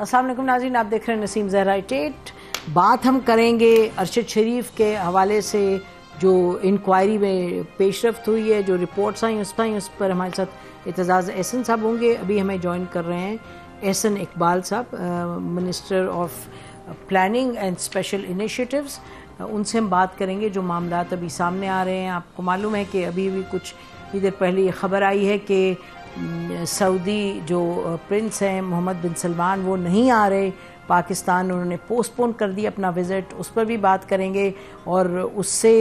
अस्सलाम वालेकुम नाज़रीन, आप देख रहे हैं नसीम ज़हरा टेट। बात हम करेंगे अरशद शरीफ के हवाले से जो इंक्वायरी में पेशरफ्त हुई है, जो रिपोर्ट्स आई उस पर हमारे साथ एतजाज़ एहसन साहब होंगे। अभी हमें ज्वाइन कर रहे हैं एहसन इकबाल साहब, minister of planning and special initiatives. उनसे हम बात करेंगे जो मामलात अभी सामने आ रहे हैं। आपको मालूम है कि अभी भी कुछ ही देर पहले ये ख़बर आई है कि सऊदी जो प्रिंस हैं मोहम्मद बिन सलमान वो नहीं आ रहे पाकिस्तान, उन्होंने पोस्टपोन कर दिया अपना विज़िट। उस पर भी बात करेंगे। और उससे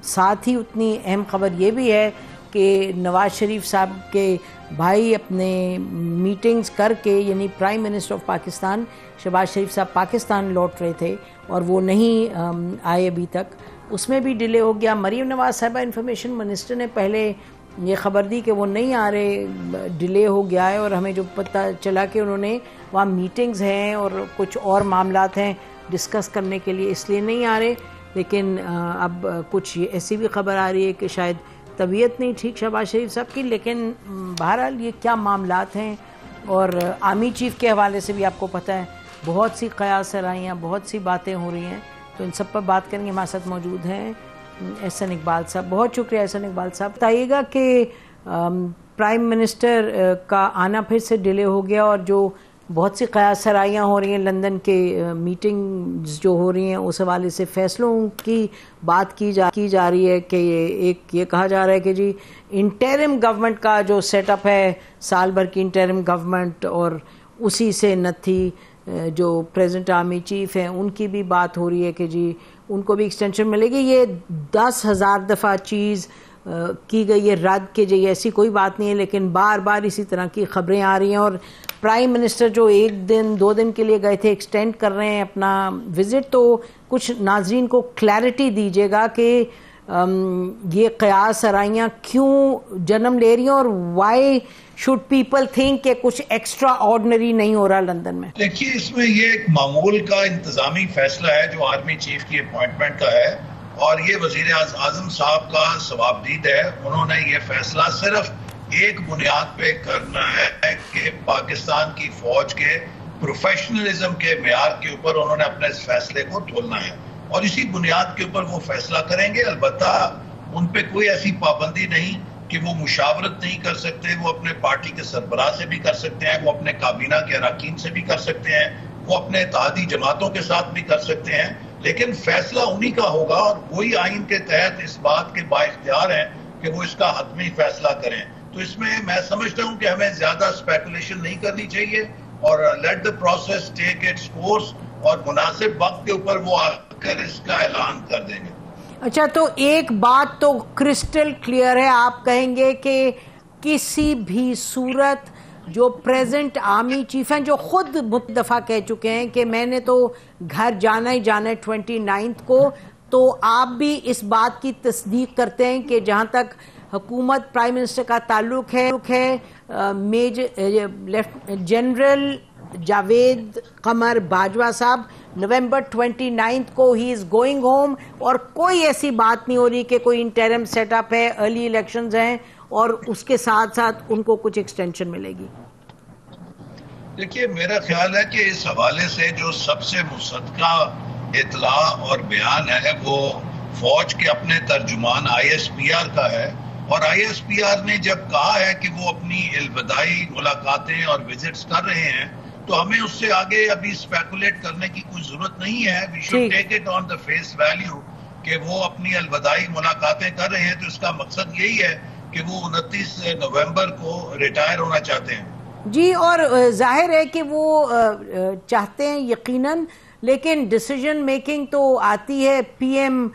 साथ ही उतनी अहम ख़बर ये भी है कि नवाज़ शरीफ साहब के भाई अपने मीटिंग्स करके, यानी prime minister of Pakistan Shahbaz Sharif साहब पाकिस्तान लौट रहे थे और वो नहीं आए अभी तक, उसमें भी डिले हो गया। मरीम नवाज़ साहिबा इंफॉर्मेशन मिनिस्टर ने पहले ये ख़बर दी कि वो नहीं आ रहे, डिले हो गया है। और हमें जो पता चला कि उन्होंने वहाँ मीटिंग्स हैं और कुछ और मामलात हैं डिस्कस करने के लिए, इसलिए नहीं आ रहे। लेकिन अब कुछ ऐसी भी ख़बर आ रही है कि शायद तबीयत नहीं ठीक शहबाज शरीफ साहब की। लेकिन बहरहाल ये क्या मामलात हैं, और आर्मी चीफ़ के हवाले से भी आपको पता है बहुत सी क़यास सराहियाँ, बहुत सी बातें हो रही हैं, तो इन सब पर बात करेंगे। हमारे साथ मौजूद हैं एहसन इकबाल साहब। बहुत शुक्रिया एहसन इकबाल साहब। बताइएगा कि प्राइम मिनिस्टर का आना फिर से डिले हो गया और जो बहुत सी क़यास सराहियाँ हो रही हैं, लंदन के मीटिंग्स जो हो रही हैं, उस हवाले से फ़ैसलों की बात की जा रही है कि ये कहा जा रहा है कि जी इंटरिम गवर्नमेंट का जो सेटअप है, साल भर की इंटरिम गवर्नमेंट, और उसी से नथी जो प्रेजेंट आर्मी चीफ़ हैं उनकी भी बात हो रही है कि जी उनको भी एक्सटेंशन मिलेगी। ये 10,000 दफ़ा चीज़ की गई है रद्द की जाइए, ऐसी कोई बात नहीं है, लेकिन बार बार इसी तरह की ख़बरें आ रही हैं। और प्राइम मिनिस्टर जो 1 दिन 2 दिन के लिए गए थे, एक्सटेंड कर रहे हैं अपना विज़िट। तो कुछ नाजरीन को क्लैरिटी दीजिएगा कि ये क़यास सराहियाँ क्यों जन्म ले रही हैं और वाई शुड पीपल थिंक कि कुछ एक्स्ट्रा ऑर्डिनरी नहीं हो रहा लंदन में। देखिए, इसमें ये एक मामूल का इंतजामी फैसला है जो आर्मी चीफ की अपॉइंटमेंट का है, और ये वजीर आजम साहब का सवाबदीद है। उन्होंने ये फैसला सिर्फ एक बुनियाद पे करना है कि पाकिस्तान की फौज के प्रोफेशनलिज्म के मेयार के ऊपर उन्होंने अपने इस फैसले को तोलना है, और इसी बुनियाद के ऊपर वो फैसला करेंगे। अलबत्ता उन पे कोई ऐसी पाबंदी नहीं कि वो मुशावरत नहीं कर सकते, वो अपने पार्टी के सरबराह से भी कर सकते हैं, वो अपने काबीना के अरकान से भी कर सकते हैं, वो अपने इत्तेहादी जमातों के साथ भी कर सकते हैं, लेकिन फैसला उन्हीं का होगा। और वही आइन के तहत इस बात के बाइख्तियार हैं कि वो इसका हतमी फैसला करें। तो इसमें मैं समझता हूं कि हमें ज्यादा स्पेकुलेशन नहीं करनी चाहिए और let the process take its course, और मुनासिब वक्त के ऊपर वो आकर इसका ऐलान कर देंगे। अच्छा, तो एक बात तो क्रिस्टल क्लियर है, आप कहेंगे कि किसी भी सूरत जो प्रेजेंट आर्मी चीफ हैं, जो खुद दफ़ा कह चुके हैं कि मैंने तो घर जाना ही जाना है 29 को, तो आप भी इस बात की तस्दीक करते हैं कि जहां तक हुकूमत प्राइम मिनिस्टर का ताल्लुक है मेजर जनरल जावेद कमर बाजवा साहब नवंबर 29 को ही इज गोइंग होम, और कोई ऐसी बात नहीं हो रही कि कोई इंटरिम सेटअप है, अर्ली इलेक्शंस हैं और उसके साथ साथ उनको कुछ एक्सटेंशन मिलेगी। देखिए, मेरा ख्याल है कि इस हवाले से जो सबसे मुसद्दका इतला और बयान है वो फौज के अपने तर्जुमान ISPR का है, और ISPR ने जब कहा है कि वो अपनी अलविदाई मुलाकातें और विजिट्स कर रहे हैं, तो हमें उससे आगे अभी स्पेकुलेट करने की कोई जरूरत नहीं है। We should take it on the face value कि वो अपनी अलविदाई मुलाकातें कर रहे हैं, तो इसका मकसद यही है कि वो 29 नवंबर को रिटायर होना चाहते हैं। जी, और जाहिर है कि वो चाहते हैं यकीनन, लेकिन डिसीजन मेकिंग तो आती है PM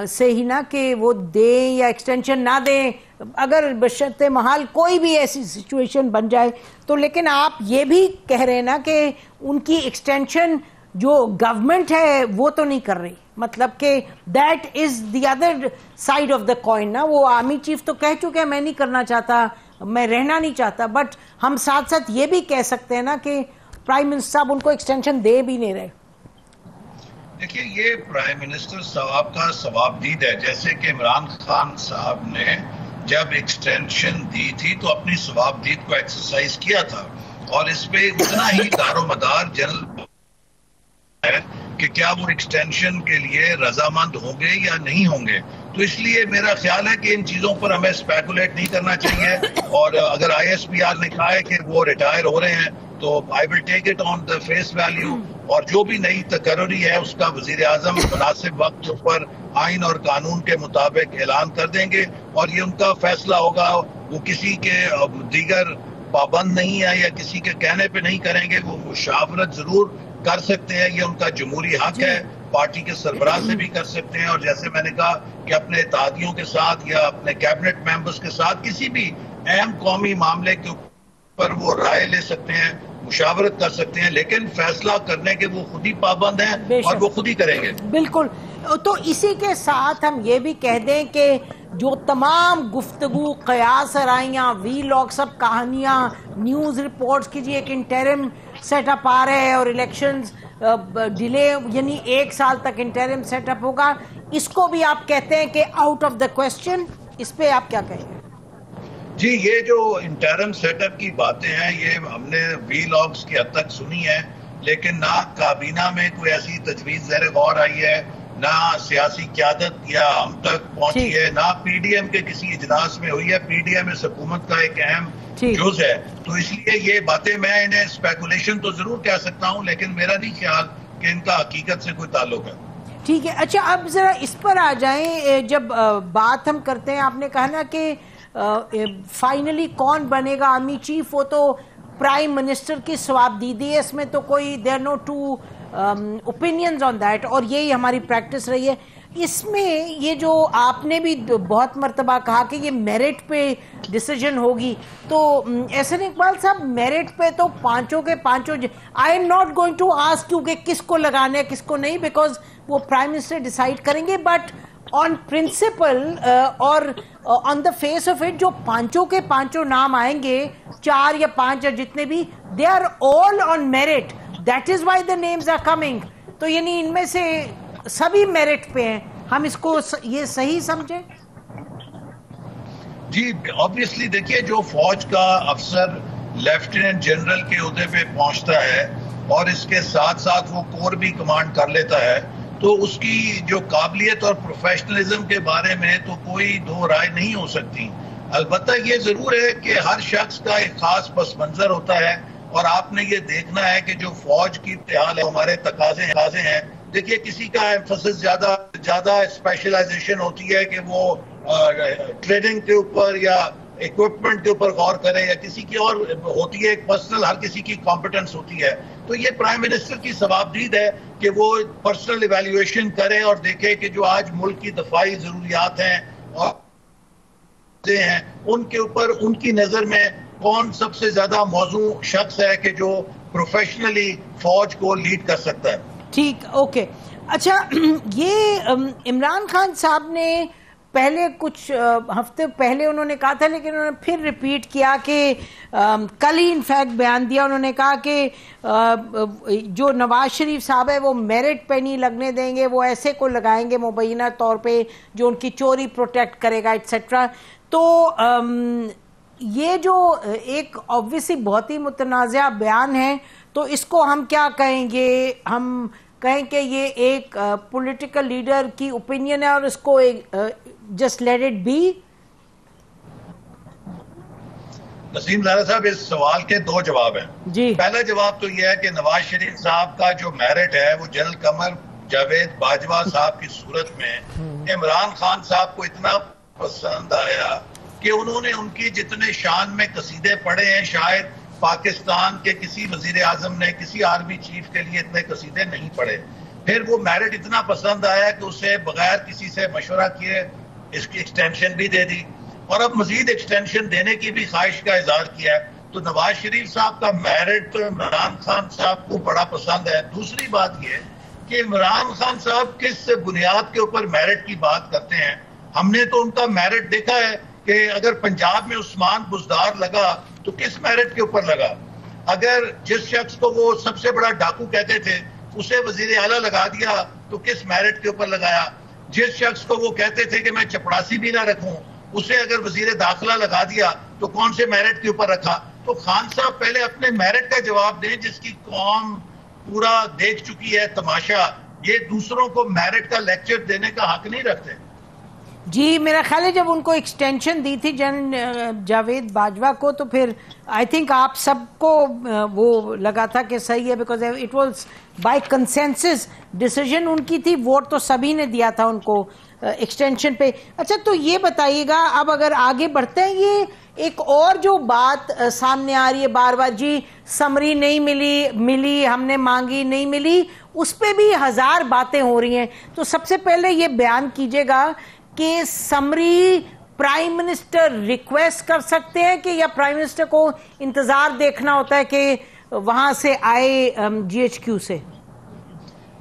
से ही ना, कि वो दें या एक्सटेंशन ना दें, अगर बशर्ते महाल कोई भी ऐसी सिचुएशन बन जाए तो। लेकिन आप ये भी कह रहे हैं ना कि उनकी एक्सटेंशन जो गवर्नमेंट है वो तो नहीं कर रही, मतलब कि that is the other side of the coin ना। वो आर्मी चीफ तो कह चुके हैं मैं नहीं करना चाहता, मैं रहना नहीं चाहता, बट हम साथ साथ ये भी कह सकते हैं ना कि प्राइम मिनिस्टर साहब उनको एक्सटेंशन दे भी नहीं रहे। देखिए, ये प्राइम मिनिस्टर साहब का सवाबदीद है। जैसे कि इमरान खान साहब ने जब एक्सटेंशन दी थी तो अपनी सवाबदीद को एक्सरसाइज किया था, और इस पे उतना ही दारोमदार जनरल है कि क्या वो एक्सटेंशन के लिए रजामंद होंगे या नहीं होंगे। तो इसलिए मेरा ख्याल है कि इन चीजों पर हमें स्पेकुलेट नहीं करना चाहिए। और अगर ISPR ने कहा है कि वो रिटायर हो रहे हैं तो I will take it on the face value, और जो भी नई तकर्री है उसका वजीर आजम मुनासिब वक्त पर आइन और कानून के मुताबिक ऐलान कर देंगे और ये उनका फैसला होगा। वो किसी के दीगर पाबंद नहीं है या किसी के कहने पे नहीं करेंगे, वो मुशावरत जरूर कर सकते हैं, ये उनका जमहूरी हक है, पार्टी के सरबराह से भी कर सकते हैं। और जैसे मैंने कहा कि अपने इत्तेहादियों के साथ या अपने कैबिनेट मेंबर्स के साथ किसी भी अहम कौमी मामले के ऊपर वो राय ले सकते हैं, मुशावरत कर सकते हैं, लेकिन फैसला करने के वो खुद ही पाबंद हैं और वो खुद ही करेंगे। बिल्कुल। तो इसी के साथ हम ये भी कह दें कि जो तमाम गुफ्तगू, कयास आराइयाँ, वीलॉग, सब कहानियाँ, न्यूज़ रिपोर्ट्स की जी एक इंटरिम सेटअप आ रहे हैं और इलेक्शंस डिले, यानी 1 साल तक इंटरिम सेटअप होगा, इसको भी आप कहते हैं कि आउट ऑफ द क्वेश्चन। इस पे आप क्या कहेंगे? जी, ये जो इंटरिम सेटअप की बातें हैं ये हमने वीलॉग्स की हद तक सुनी है, लेकिन ना काबीना में कोई ऐसी तजवीज ज़ेर गौर आई है, ना सियासी क़यादत या हम तक पहुंची है, ना PDM के किसी इजलास में हुई है। PDM इस हुकूमत का एक अहम जुज़ है, तो इसलिए ये बातें मैं इन्हें स्पेकुलेशन तो जरूर कह सकता हूँ, लेकिन मेरा नहीं ख्याल कि इनका हकीकत से कोई ताल्लुक है। ठीक है। अच्छा, अब जरा इस पर आ जाएं। जब बात हम करते हैं, आपने कहा ना कि फाइनली कौन बनेगा आर्मी चीफ, वो तो प्राइम मिनिस्टर की सवाबदीदी है, इसमें तो कोई there no two opinions on that, और यही हमारी प्रैक्टिस रही है। इसमें ये जो आपने भी बहुत मर्तबा कहा कि ये मेरिट पे डिसीजन होगी, तो एहसन इकबाल साहब, मेरिट पे तो पांचों के पांचों, I am not going to ask you कि किसको लगाना है किसको नहीं, बिकॉज वो प्राइम मिनिस्टर डिसाइड करेंगे, बट ऑन प्रिंसिपल और on the face of it जो पांचों के पांचों नाम आएंगे, 4 या 5 या जितने भी, they are all on merit, that is why the names are coming. तो यानी इनमें से सभी मेरिट पे हैं, हम इसको ये सही समझें? जी, ऑब्वियसली देखिए, जो फौज का अफसर लेफ्टिनेंट जनरल के ओहदे पे पहुंचता है और इसके साथ साथ वो कोर भी कमांड कर लेता है, तो उसकी जो काबिलियत और प्रोफेशनलिज्म के बारे में तो कोई दो राय नहीं हो सकती। अलबत्ता ये जरूर है कि हर शख्स का एक खास पस मंजर होता है, और आपने ये देखना है कि जो फौज की इत्तेहाद है, हमारे तकाजे हैं। देखिए, किसी का एम्फसिस ज्यादा स्पेशलाइजेशन होती है कि वो ट्रेनिंग के ऊपर या इक्विपमेंट के ऊपर गौर करें, या किसी की और होती है एक पर्सनल, हर किसी की कॉम्पिटेंस होती है। तो ये प्राइम मिनिस्टर की सवाबदीद है कि वो पर्सनल इवैल्यूएशन करे और देखे कि जो आज मुल्क की दफाई जरूरियात हैं और हैं उनके ऊपर उनकी नजर में कौन सबसे ज्यादा मौजू शख्स है कि जो प्रोफेशनली फौज को लीड कर सकता है। ठीक, ओके। अच्छा, ये इमरान खान साहब ने पहले कुछ हफ्ते पहले उन्होंने कहा था, लेकिन उन्होंने फिर रिपीट किया कि कल ही इनफैक्ट बयान दिया, उन्होंने कहा कि जो नवाज शरीफ साहब है वो मेरिट पे नहीं लगने देंगे, वो ऐसे को लगाएंगे मुबैना तौर पे जो उनकी चोरी प्रोटेक्ट करेगा एटसेट्रा। तो ये जो एक ऑब्वियसली बहुत ही मुतनाज़ा बयान है, तो इसको हम क्या कहेंगे? हम कहें कि ये एक पॉलिटिकल लीडर की ओपिनियन है और इसको एक just let it be? Naseem Zara sahab, इस सवाल के 2 जवाब हैं जी। पहला जवाब तो यह है कि नवाज शरीफ साहब का जो मेरिट है वो जनरल कमर जावेद बाजवा साहब की सूरत में इमरान खान साहब को इतना पसंद आया कि उन्होंने उनकी जितने शान में कसीदे पढ़े हैं, शायद पाकिस्तान के किसी वजीर आजम ने किसी आर्मी चीफ के लिए इतने कसीदे नहीं पढ़े। फिर वो मेरिट इतना पसंद आया कि उसे बगैर किसी से मशवरा किए इसकी एक्सटेंशन भी दे दी, और अब मजीद एक्सटेंशन देने की भी ख्वाहिश का इजहार किया है। तो नवाज शरीफ साहब का मेरिट तो इमरान खान साहब को बड़ा पसंद है। दूसरी बात यह कि इमरान खान साहब किस बुनियाद के ऊपर मेरिट की बात करते हैं। हमने तो उनका मेरिट देखा है कि अगर पंजाब में उस्मान बुजदार लगा तो किस मेरिट के ऊपर लगा। अगर जिस शख्स को वो सबसे बड़ा डाकू कहते थे उसे वजीर आला लगा दिया तो किस मेरिट के ऊपर लगाया। जिस शख्स को वो कहते थे कि मैं चपड़ासी भी ना रखूं, उसे अगर वजीर दाखिला लगा दिया तो कौन से मेरिट के ऊपर रखा। तो खान साहब पहले अपने मेरिट का जवाब दें, जिसकी कौम पूरा देख चुकी है तमाशा। ये दूसरों को मेरिट का लेक्चर देने का हक नहीं रखते। जी, मेरा ख्याल है जब उनको एक्सटेंशन दी थी जनरल जावेद बाजवा को, तो फिर आई थिंक आप सबको वो लगा था कि सही है, because it was by consensus decision उनकी थी, वोट तो सभी ने दिया था उनको एक्सटेंशन पे। अच्छा, तो ये बताइएगा, अब अगर आगे बढ़ते हैं, ये एक और जो बात सामने आ रही है बार बार, जी समरी नहीं मिली हमने मांगी नहीं मिली, उस पे भी हजार बातें हो रही हैं। तो सबसे पहले ये बयान कीजिएगा कि समरी प्राइम मिनिस्टर रिक्वेस्ट कर सकते हैं कि, या प्राइम मिनिस्टर को इंतजार देखना होता है कि वहां से आए जीएचक्यू से?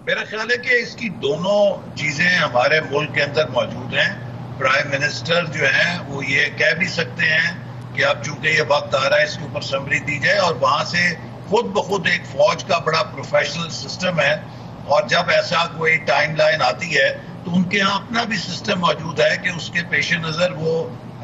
मेरा ख्याल है कि इसकी दोनों चीजें हमारे मुल्क के अंदर मौजूद हैं। प्राइम मिनिस्टर जो है वो ये कह भी सकते हैं कि अब चूंकि ये वक्त आ रहा है इसके ऊपर समरी दी जाए, और वहां से खुद ब खुद एक फौज का बड़ा प्रोफेशनल सिस्टम है, और जब ऐसा कोई टाइमलाइन आती है तो उनके यहाँ अपना भी सिस्टम मौजूद है कि उसके पेश नजर वो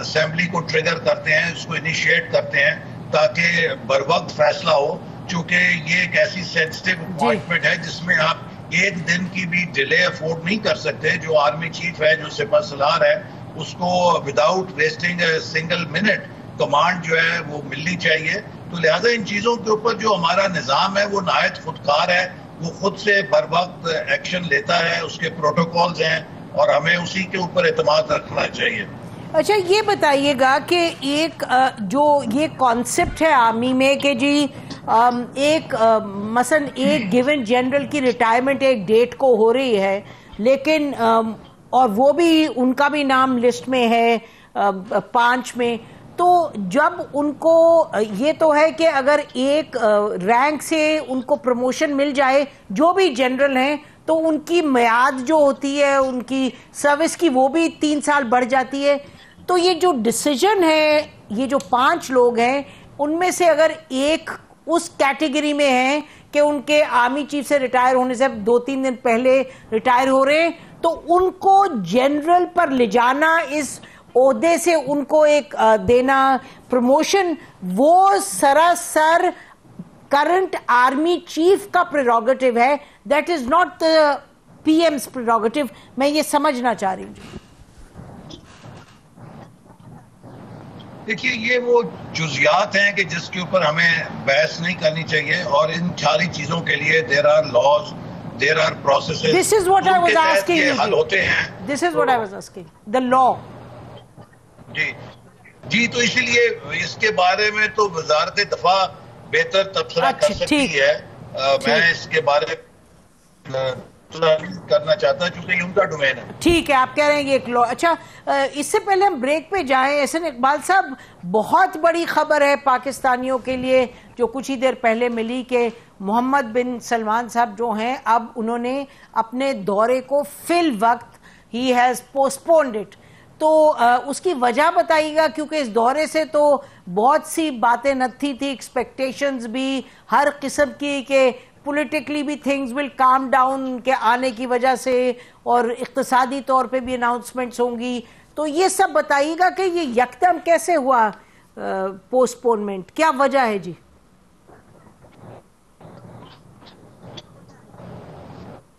असेंबली को ट्रिगर करते हैं, उसको इनिशिएट करते हैं ताकि बर वक्त फैसला हो। चूंकि ये एक ऐसी सेंसिटिव अपॉइंटमेंट है जिसमें आप एक दिन की भी डिले अफोर्ड नहीं कर सकते। जो आर्मी चीफ है, जो सिपह सलार है, उसको without wasting single minute command जो है वो मिलनी चाहिए। तो लिहाजा इन चीजों के ऊपर जो हमारा निजाम है वो नायत खुदकार है, वो खुद से बर वक्त एक्शन लेता है, उसके प्रोटोकॉल्स हैं और हमें उसी के ऊपर एतमाद रखना चाहिए। अच्छा, ये बताइएगा कि एक जो ये कॉन्सेप्ट है आर्मी में कि जी एक मसलन एक गिवन जनरल की रिटायरमेंट एक डेट को हो रही है, लेकिन और वो भी उनका भी नाम लिस्ट में है 5 में, तो जब उनको ये तो है कि अगर एक रैंक से उनको प्रमोशन मिल जाए, जो भी जनरल हैं, तो उनकी मियाद जो होती है उनकी सर्विस की वो भी 3 साल बढ़ जाती है। तो ये जो डिसीजन है, ये जो 5 लोग हैं, उनमें से अगर एक उस कैटेगरी में है कि उनके आर्मी चीफ से रिटायर होने से 2-3 दिन पहले रिटायर हो रहे हैं, तो उनको जनरल पर ले जाना, इस ओहदे से उनको एक देना प्रमोशन, वो सरासर करंट आर्मी चीफ का प्रेरोगेटिव है, that is not the PM's prerogative. मैं ये समझना चाह रही हूँ। देखिए, ये वो जुजियात हैं कि जिसके ऊपर हमें बहस नहीं करनी चाहिए, और इन सारी चीजों के लिए there are laws, there are processes. This is what I was asking you. हल होते हैं। This is what I was asking, the law. जी, तो इसीलिए इसके बारे में तो वजारत दफा बेहतर तबसरा कर सकती है। मैं इसके बारे में करना चाहता क्योंकि उनका डोमेन है। ठीक है, आप कह रहे हैं ये एक लॉ। अच्छा, इससे पहले हम ब्रेक पे जाएं, एहसन इकबाल साहब, बहुत बड़ी खबर है पाकिस्तानियों के लिए जो कुछ ही देर पहले मिली कि मोहम्मद बिन सलमान साहब जो हैं, अब उन्होंने अपने दौरे को फिल वक्त ही हैज पोस्टपोन्ड इट। तो उसकी वजह बताइएगा, क्योंकि इस दौरे से तो बहुत सी बातें नथी थी, एक्सपेक्टेशंस भी हर किस्म की कि पॉलिटिकली भी थिंग्स विल काम डाउन के आने की वजह से, और इक्तिसादी तौर पे भी अनाउंसमेंट्स होंगी। तो ये सब बताइएगा कि ये यकदम कैसे हुआ पोस्टपोनमेंट, क्या वजह है जी?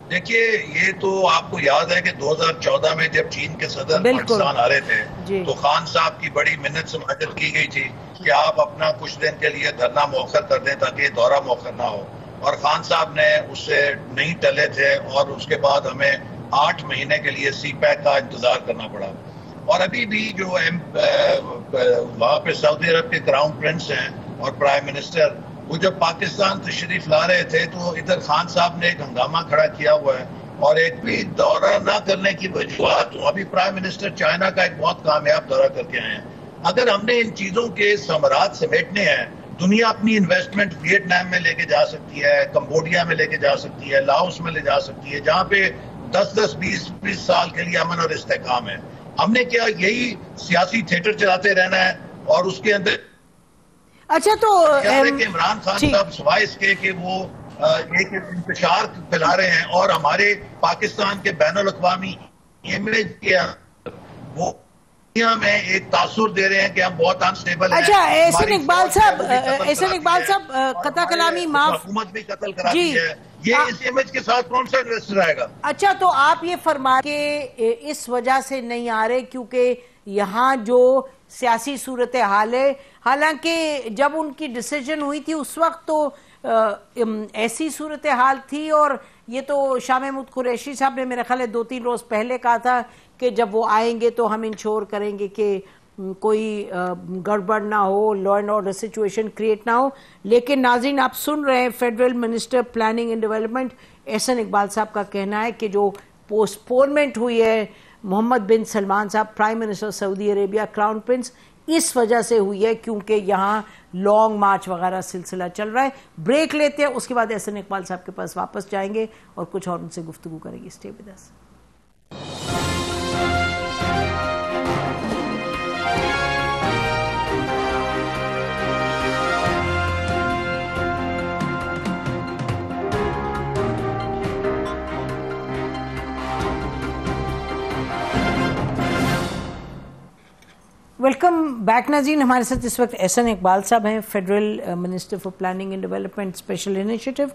देखिए, ये तो आपको याद है कि 2014 में जब चीन के सदर पाकिस्तान आ रहे थे, तो खान साहब की बड़ी मिन्नत समाजत की गई थी कि आप अपना कुछ दिन के लिए धरना मौखर कर दें ताकि दौरा मौखर ना हो, और खान साहब ने उससे नहीं टले थे, और उसके बाद हमें 8 महीने के लिए सीपैक का इंतजार करना पड़ा। और अभी भी जो वहां पे सऊदी अरब के क्राउन प्रिंस हैं और प्राइम मिनिस्टर, वो जब पाकिस्तान तशरीफ ला रहे थे तो इधर खान साहब ने एक हंगामा खड़ा किया हुआ है, और एक भी दौरा ना करने की वजूहत। अभी प्राइम मिनिस्टर चाइना का एक बहुत कामयाब दौरा करके आए हैं। अगर हमने इन चीजों के समरात समेटने हैं, दुनिया अपनी इन्वेस्टमेंट वियतनाम में लेके जा सकती है, कंबोडिया में लेके जा सकती है, लाओस में ले जा सकती है, जहां पे 10-10, 20-20 साल के लिए अमन और इस्तेकाम है। हमने क्या यही सियासी थिएटर चलाते रहना है? और उसके अंदर अच्छा, तो इमरान खान साहब सिवाय इसके कि वो एक इंतशार फैला रहे हैं और हमारे पाकिस्तान के बैनुल अक़वामी इमेज के वो में एक तासुर दे रहे हैं कि हम बहुत अनस्टेबल हैं। अच्छा एहसन इकबाल साहब कता कलामी माफ, हुकूमत भी कत्ल करा दी है, ये इस इमेज के साथ कौन सा इन्वेस्टर आएगा? अच्छा तो आप ये फरमा के इस वजह से नहीं आ रहे क्योंकि यहाँ जो सियासी सूरत हाल है, हालांकि जब उनकी डिसीजन हुई थी उस वक्त तो ऐसी सूरत हाल थी, और ये तो शाह महमूद कुरैशी साहब ने मेरा ख्याल है 2-3 रोज पहले कहा था कि जब वो आएंगे तो हम इंश्योर करेंगे कि कोई गड़बड़ ना हो, law and order situation create ना हो। लेकिन नाज़रीन आप सुन रहे हैं federal minister planning and development Ahsan Iqbal sahab का कहना है कि जो पोस्टपोनमेंट हुई है मोहम्मद बिन सलमान साहब prime minister Saudi Arabia, crown Prince, इस वजह से हुई है क्योंकि यहाँ लॉन्ग मार्च वगैरह सिलसिला चल रहा है। ब्रेक लेते हैं, उसके बाद एहसन इकबाल साहब के पास वापस जाएंगे और कुछ और उनसे गुफ्तगू करेंगे। Stay with us. Welcome back नाज़रीन। हमारे साथ इस वक्त एहसन इकबाल साहब हैं, federal minister for planning and development special initiative.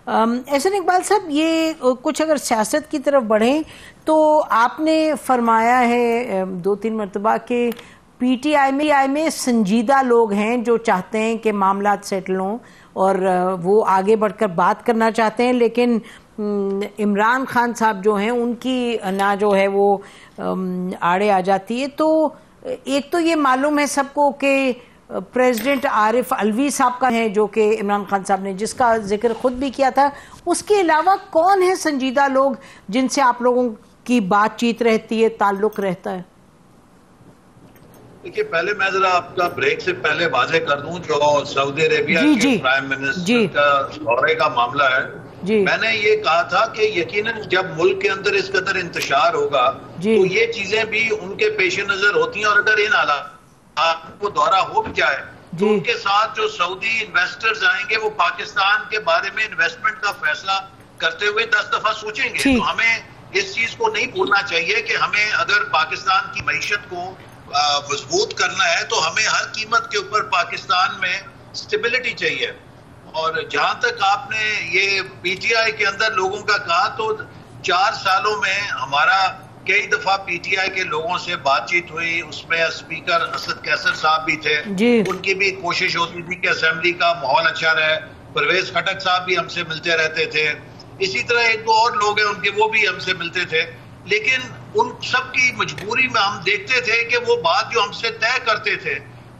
Ahsan Iqbal sahab, ये कुछ अगर सियासत की तरफ बढ़ें तो आपने फरमाया है 2-3 मरतबा कि पीटीआई में संजीदा लोग हैं जो चाहते हैं कि मामला सेटल हों और वो आगे बढ़कर बात करना चाहते हैं, लेकिन इमरान खान साहब जो हैं उनकी ना जो है वो आड़े आ जाती है। तो एक तो ये मालूम है सबको कि प्रेसिडेंट आरिफ अलवी साहब का है जो कि इमरान खान साहब ने जिसका जिक्र खुद भी किया था। उसके अलावा कौन है संजीदा लोग जिनसे आप लोगों की बातचीत रहती है, ताल्लुक रहता है? देखिए, पहले मैं जरा आपका ब्रेक से पहले वाजे कर दूं, जो सऊदी अरेबिया के प्राइम मिनिस्टर का दौरे का मामला है, मैंने ये कहा था कि यकीनन जब मुल्क के अंदर इस कदर इंतशार होगा तो ये चीजें भी उनके पेश नजर होती हैं, और अगर इन हालात को दौरा हो भी जाए तो उनके साथ जो सऊदी इन्वेस्टर्स आएंगे वो पाकिस्तान के बारे में इन्वेस्टमेंट का फैसला करते हुए 10 दफा सोचेंगे। तो हमें इस चीज को नहीं भूलना चाहिए कि हमें अगर पाकिस्तान की मईशत को मजबूत करना है तो हमें हर कीमत के ऊपर पाकिस्तान में स्टेबिलिटी चाहिए। और जहां तक आपने ये पीटीआई के अंदर लोगों का कहा, तो 4 सालों में हमारा कई दफा पीटीआई के लोगों से बातचीत हुई, उसमें स्पीकर असद कैसर साहब भी थे, उनकी भी कोशिश होती थी कि असेंबली का माहौल अच्छा रहे। परवेज खटक साहब भी हमसे मिलते रहते थे, इसी तरह 1-2 और लोग हैं उनके, वो भी हमसे मिलते थे। लेकिन उन सब की मजबूरी में हम देखते थे कि वो बात जो हमसे तय करते थे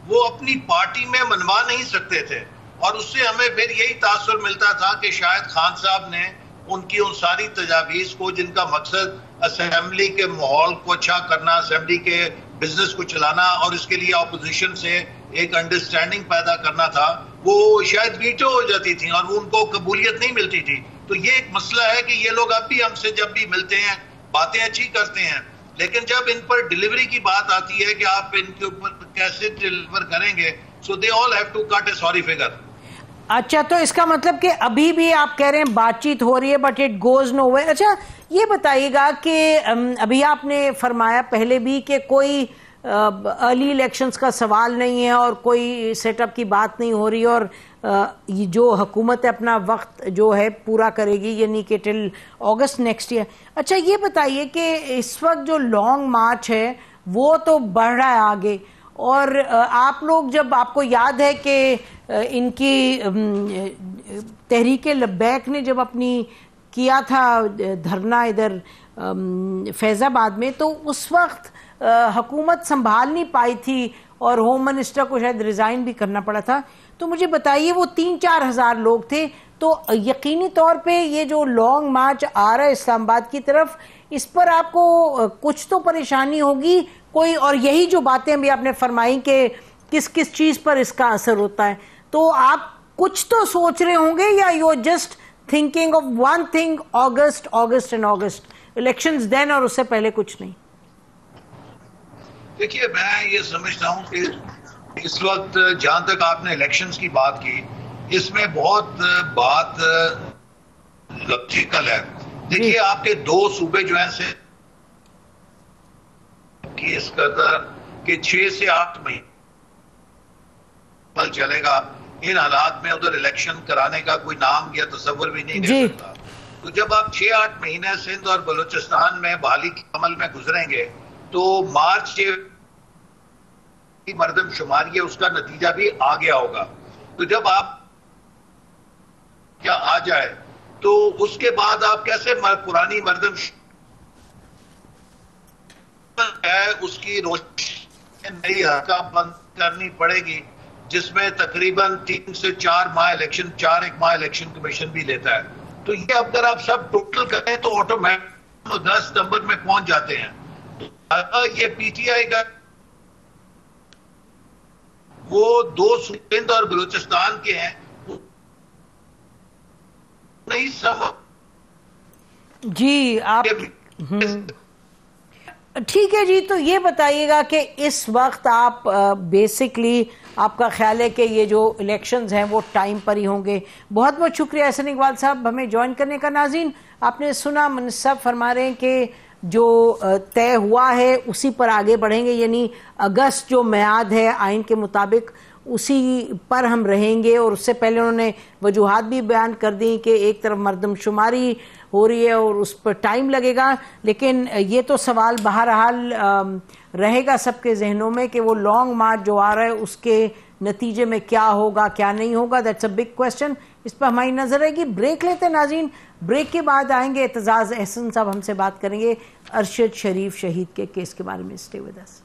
वो अपनी पार्टी में मनवा नहीं सकते थे, और उससे हमें फिर यही तासुर मिलता था कि शायद खान साहब ने उनकी उन सारी तजावीज़ को, जिनका मकसद असेंबली के माहौल को अच्छा करना, असेंबली के बिजनेस को चलाना और इसके लिए अपोजिशन से एक अंडरस्टैंडिंग पैदा करना था, वो शायद वीटो हो जाती थी और उनको कबूलियत नहीं मिलती थी। तो ये एक मसला है कि ये लोग अब भी हमसे जब भी मिलते हैं बातें अच्छी करते हैं, लेकिन जब इन पर डिलीवरी की बात आती है कि आप इनके ऊपर कैसे डिलीवर करेंगे, so they all have to cut a sorry figure. अच्छा, तो इसका मतलब कि अभी भी आप कह रहे हैं बातचीत हो रही है बट इट गोज नो वे। अच्छा, ये बताइएगा कि अभी आपने फरमाया पहले भी कि कोई अर्ली इलेक्शंस का सवाल नहीं है और कोई सेटअप की बात नहीं हो रही, और ये जो हुकूमत अपना वक्त जो है पूरा करेगी, यानी कि टिल अगस्त नेक्स्ट ईयर। अच्छा, ये बताइए कि इस वक्त जो लॉन्ग मार्च है वो तो बढ़ रहा है आगे, और आप लोग, जब आपको याद है कि इनकी तहरीके लब्बैक ने जब अपनी किया था धरना इधर फैज़ाबाद में, तो उस वक्त हुकूमत संभाल नहीं पाई थी और होम मिनिस्टर को शायद रिजाइन भी करना पड़ा था। तो मुझे बताइए, वो 3-4 हज़ार लोग थे, तो यकीनी तौर पे ये जो लॉन्ग मार्च आ रहा है इस्लामाबाद की तरफ, इस पर आपको कुछ तो परेशानी होगी कोई, और यही जो बातें भी आपने फरमाई कि किस किस चीज पर इसका असर होता है, तो आप कुछ तो सोच रहे होंगे, या you are just thinking of one thing, August and August elections then, और उससे पहले कुछ नहीं? देखिए, मैं ये समझता हूँ कि इस वक्त जहां तक आपने इलेक्शंस की बात की, इसमें बहुत बात लॉजिकल है। देखिए, आपके 2 सूबे जो हैं कि इस कदर कि 6 से 8 महीने चलेगा। इन हालात में उधर इलेक्शन कराने का कोई नाम या तस्वर भी नहीं दे सकता। तो जब आप 6-8 महीने सिंध और बलूचिस्तान में बहाली के अमल में गुजरेंगे तो मार्च की मरदमशुमारी है उसका नतीजा भी आ गया होगा। तो जब आप क्या आ जाए तो उसके बाद आप कैसे पुरानी मरदम है उसकी रोशनी नई हरकत बंद करनी पड़ेगी, जिसमें तकरीबन 3 से 4 माह इलेक्शन 4 माह इलेक्शन कमीशन भी लेता है। तो ये अगर आप सब टोटल करें तो ऑटोमेटिक 10 सितंबर में पहुंच जाते हैं। ये पीटीआई का वो 2 सिंध और बलूचिस्तान के हैं नहीं समझ जी। आप ठीक है जी, तो ये बताइएगा कि इस वक्त आप बेसिकली आपका ख्याल है कि ये जो इलेक्शंस हैं वो टाइम पर ही होंगे। बहुत बहुत शुक्रिया एहसन इकबाल साहब हमें ज्वाइन करने का। नाज़रीन, आपने सुना मुनीस साहब फरमा रहे हैं कि जो तय हुआ है उसी पर आगे बढ़ेंगे, यानी अगस्त जो मियाद है आइन के मुताबिक उसी पर हम रहेंगे। और उससे पहले उन्होंने वजूहात भी बयान कर दी कि एक तरफ मरदमशुमारी हो रही है और उस पर टाइम लगेगा, लेकिन ये तो सवाल बहरहाल रहेगा सबके जहनों में कि वो लॉन्ग मार्च जो आ रहा है उसके नतीजे में क्या होगा क्या नहीं होगा। That's a big question. इस पर हमारी नजर रहेगी। ब्रेक लेते हैं नाज़रीन, ब्रेक के बाद आएंगे। एतजाज़ अहसन साहब हमसे बात करेंगे अरशद शरीफ शहीद के केस के बारे में। Stay with us.